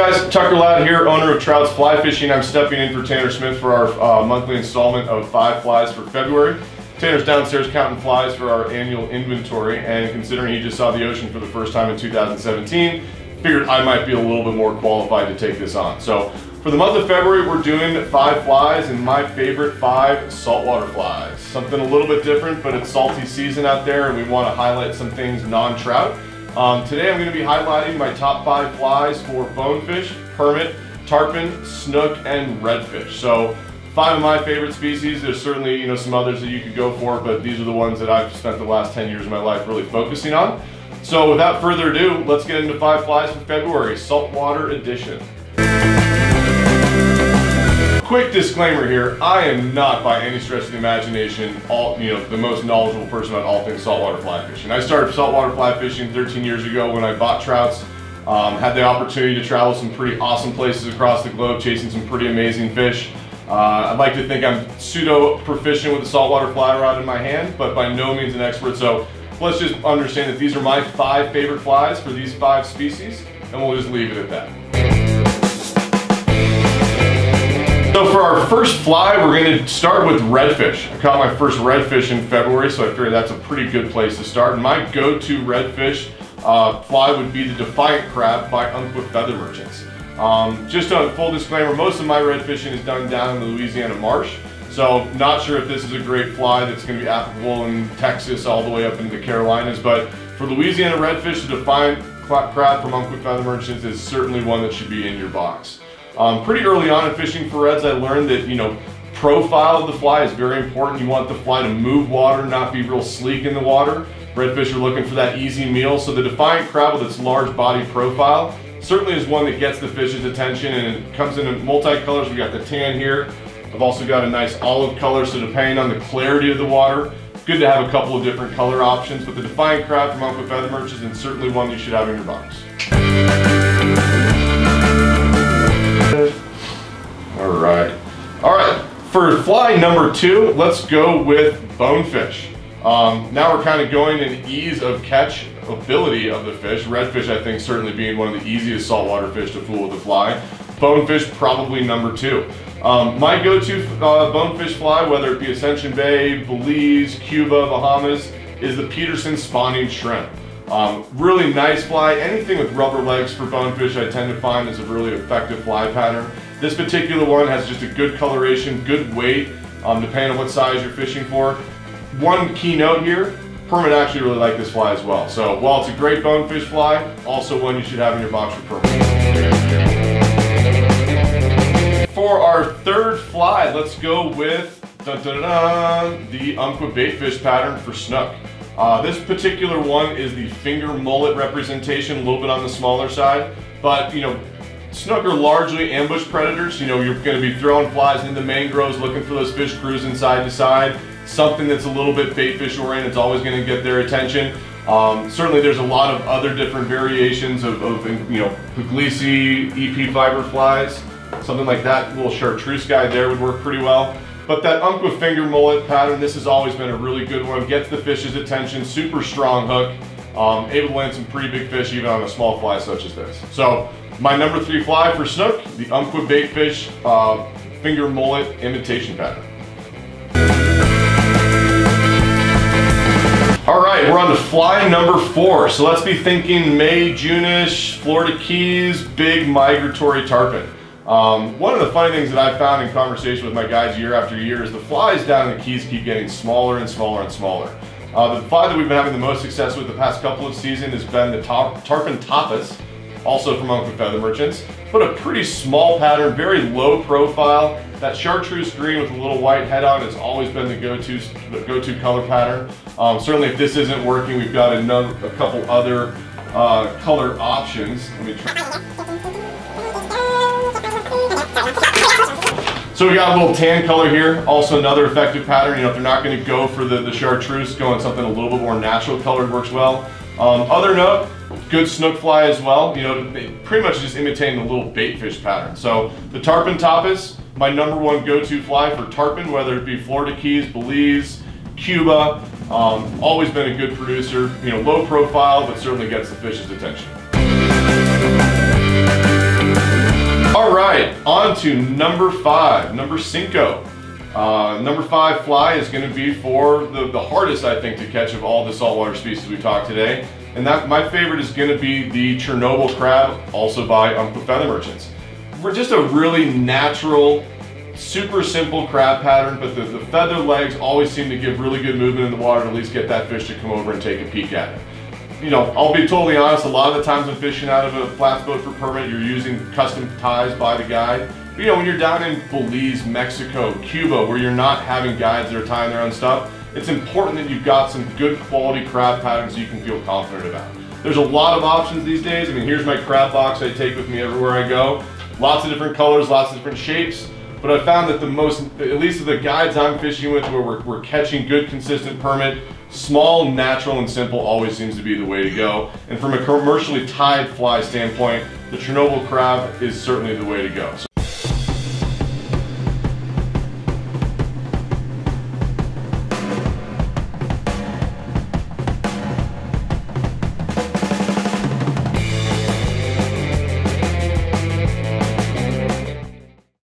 guys? Tucker Ladd here, owner of Trouts Fly Fishing. I'm stepping in for Tanner Smith for our monthly installment of 5 flies for February. Tanner's downstairs counting flies for our annual inventory, and considering he just saw the ocean for the first time in 2017, figured I might be a little bit more qualified to take this on. So for the month of February, we're doing 5 flies, and my favorite 5 saltwater flies. Something a little bit different, but it's salty season out there, and we want to highlight some things non-trout. Today I'm going to be highlighting my top 5 flies for bonefish, permit, tarpon, snook, and redfish. So 5 of my favorite species. There's certainly some others that you could go for, but these are the ones that I've spent the last 10 years of my life really focusing on. So without further ado, let's get into 5 flies for February, saltwater edition. Quick disclaimer here, I am not by any stretch of the imagination the most knowledgeable person about all things saltwater fly fishing. I started saltwater fly fishing 13 years ago when I bought trouts. Had the opportunity to travel some pretty awesome places across the globe, chasing some pretty amazing fish. I'd like to think I'm pseudo proficient with a saltwater fly rod in my hand, but by no means an expert. So let's just understand that these are my 5 favorite flies for these 5 species, and we'll just leave it at that. So for our first fly, we're going to start with redfish. I caught my first redfish in February, so I figured that's a pretty good place to start. And my go-to redfish fly would be the Defiant crab by UMPQUA feather merchants. Just a full disclaimer, most of my red fishing is done down in the Louisiana marsh, so not sure if this is a great fly that's going to be applicable in Texas all the way up into the Carolinas, but for Louisiana redfish, the Defiant crab from UMPQUA feather merchants is certainly one that should be in your box. Pretty early on in fishing for reds, I learned that profile of the fly is very important. You want the fly to move water, not be real sleek in the water. Redfish are looking for that easy meal, so the Defiant crab with its large body profile certainly is one that gets the fish's attention, and it comes in multi-colors. We got the tan here. I've also got a nice olive color, so depending on the clarity of the water, good to have a couple of different color options. But the Defiant crab from UMPQUA feather merchants is certainly one you should have in your box. All right. For fly number 2, let's go with bonefish. Now we're kind of going in ease of catch ability of the fish. Redfish, I think, certainly being one of the easiest saltwater fish to fool with a fly. Bonefish, probably number 2. My go-to bonefish fly, whether it be Ascension Bay, Belize, Cuba, Bahamas, is the PETERSON'S spawning shrimp. Really nice fly. Anything with rubber legs for bonefish I tend to find is a really effective fly pattern. This particular one has just a good coloration, good weight, depending on what size you're fishing for. One key note here, permit actually really like this fly as well. So while it's a great bonefish fly, also one you should have in your box for permit. For our third fly, let's go with the UMPQUA baitfish pattern for snook. This particular one is the finger mullet representation, a little bit on the smaller side, but snook are largely ambush predators. You're going to be throwing flies into mangroves, looking for those fish cruising side to side. Something that's a little bit baitfish oriented is always going to get their attention. Certainly there's a lot of other different variations of Puglisi, EP fiber flies. Something like that, little chartreuse guy there would work pretty well. But that UMPQUA finger mullet pattern, this has always been a really good one. Gets the fish's attention, super strong hook. Able to land some pretty big fish even on a small fly such as this. So my number 3 fly for snook, the UMPQUA baitfish finger mullet imitation pattern. All right, we're on to fly number 4. So let's be thinking May, June-ish, Florida Keys, big migratory tarpon. One of the funny things that I've found in conversation with my guys year after year is the flies down in the Keys keep getting smaller and smaller and smaller. The fly that we've been having the most success with the past couple of seasons has been the tarpon TAPAS, also from UMPQUA feather merchants, but a pretty small pattern, very low profile. That chartreuse green with a little white head on has always been the go-to color pattern. Certainly if this isn't working, we've got a couple other color options. Let me try. So we got a little tan color here, also another effective pattern. If they're not going to go for the chartreuse, going something a little bit more natural colored works well. Other note, good snook fly as well. Pretty much just imitating the little baitfish pattern. So the tarpon TAPAS, my number 1 go-to fly for tarpon, whether it be Florida Keys, Belize, Cuba. Always been a good producer. Low profile, but certainly gets the fish's attention. On to number 5, number cinco. Number 5 fly is going to be for the hardest, I think, to catch of all the saltwater species we talked today. And my favorite is going to be the Chernobyl crab, also by UMPQUA Feather Merchants. We're just a really natural, super simple crab pattern, but the feather legs always seem to give really good movement in the water to at least get that fish to come over and take a peek at it. You know, I'll be totally honest, a lot of the times when fishing out of a flats boat for permit, you're using custom ties by the guide. But, you know, when you're down in Belize, Mexico, Cuba, where you're not having guides that are tying their own stuff, it's important that you've got some good quality crab patterns you can feel confident about. There's a lot of options these days. I mean, here's my crab box I take with me everywhere I go. Lots of different colors, lots of different shapes. But I found that the most, at least of the guides I'm fishing with, where we're catching good, consistent permit, small, natural, and simple always seems to be the way to go. And from a commercially tied fly standpoint, the Chernobyl crab is certainly the way to go.